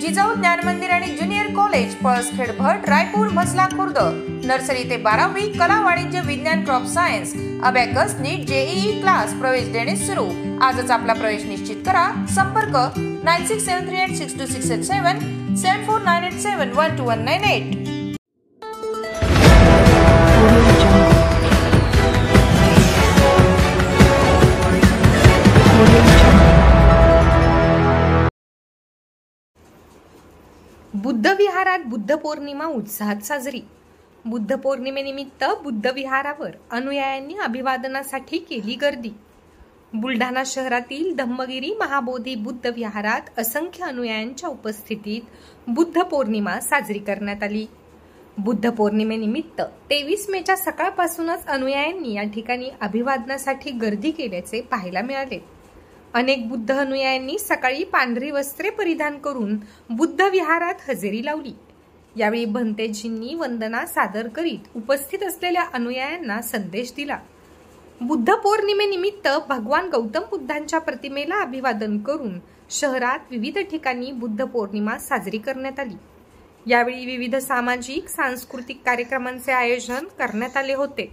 जिजाऊ ज्ञान मंदिर आणि ज्युनियर कॉलेज पळसखेड भट रायपूर म्हसला खुर्द नर्सरी ते 12वी कला वाणिज्य विज्ञान क्रॉप सायन्स अबॅकस नीट जेईई क्लास प्रवेश देणे सुरू। आजच आपला प्रवेश निश्चित करा। संपर्क 9673862687 7498712198। बुद्ध विहारात बुद्ध पौर्णिमा उत्साहात साजरी। बुद्ध पौर्णिमेनिमित्त बुद्ध विहारावर अनुयायांनी अभिवादनासाठी केली गर्दी। बुलढाणा शहरातील धम्मगिरी महाबोधी बुद्ध विहारात असंख्य अनुयायांच्या उपस्थितीत बुद्ध पौर्णिमा साजरी करण्यात आली। बुद्ध पौर्णिमेनिमित्त 23 मेच्या सकाळपासूनच अनुयायांनी या ठिकाणी अभिवादनासाठी गर्दी केल्याचे पाहायला मिळाले। अनेक बुद्ध अनुयायांनी सकाळी पांढरी वस्त्रे परिधान करून बुद्ध विहारात हजेरी लावली। यावेळी भंतेजींनी वंदना सादर करीत उपस्थित असलेल्या अनुयायांना संदेश दिला। बुद्ध पौर्णिमेनिमित्त भगवान गौतम बुद्धांच्या प्रतिमेला अभिवादन करून शहरात विविध ठिकाणी बुद्ध पौर्णिमा साजरी करण्यात आली। यावेळी विविध सामाजिक सांस्कृतिक कार्यक्रमांचे आयोजन करण्यात आले होते।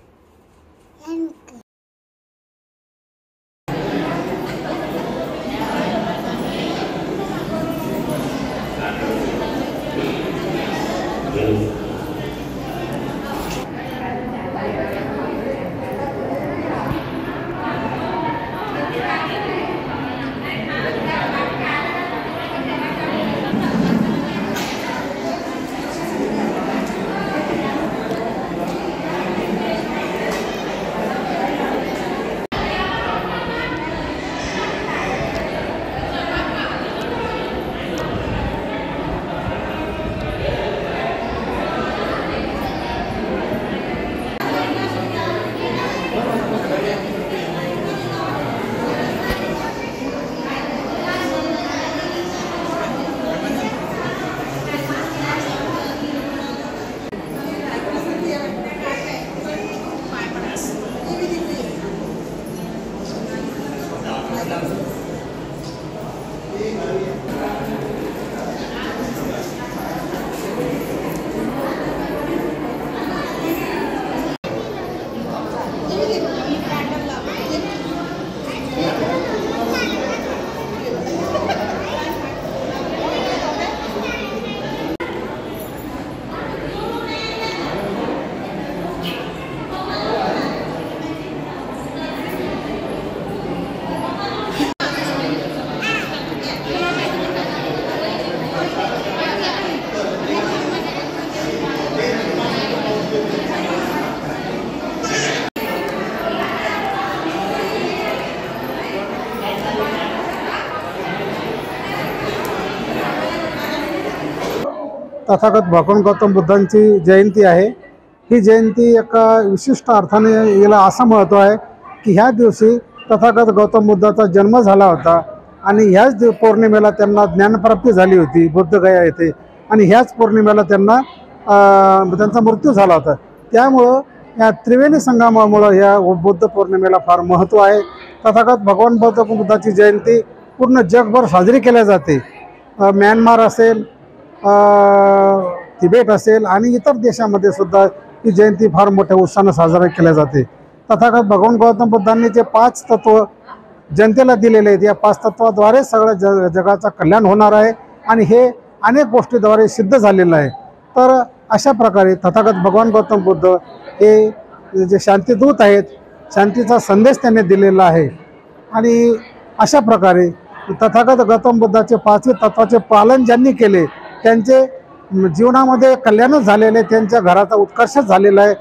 तथागत भगवान गौतम बुद्धांची जयंती आहे। ही जयंती एका विशिष्ट अर्थाने याला असं महत्त्व आहे की ह्या दिवशी तथागत गौतम बुद्धाचा जन्म झाला होता आणि ह्याच पौर्णिमेला त्यांना ज्ञानप्राप्ती झाली होती बुद्धगया येथे आणि ह्याच पौर्णिमेला त्यांना त्यांचा मृत्यू झाला होता। त्यामुळं या त्रिवेणी संगमामुळं ह्या बुद्ध पौर्णिमेला फार महत्त्व आहे। तथागत भगवान गौतम बुद्धाची जयंती पूर्ण जगभर साजरी केली जाते। म्यानमार असेल, तिबेट असेल आणि इतर देशामध्ये सुद्धा ही जयंती फार मोठ्या उत्साहाने साजरी केली जाते। तथागत भगवान गौतम बुद्धांनी जे 5 तत्व जनतेला दिलेले आहेत, या 5 तत्वाद्वारे सगळ्या जगाचा कल्याण होणार आहे आणि हे अनेक गोष्टीद्वारे सिद्ध झालेलं आहे। तर अशा प्रकारे तथागत भगवान गौतम बुद्ध हे जे शांतीदूत आहेत, शांतीचा संदेश त्यांनी दिलेला आहे आणि अशा प्रकारे तथागत गौतम बुद्धाचे 5 तत्वाचे पालन ज्यांनी केले त्यांचे जीवनामध्ये कल्याणच झालेले, त्यांच्या घराचा उत्कर्षच झालेला आहे।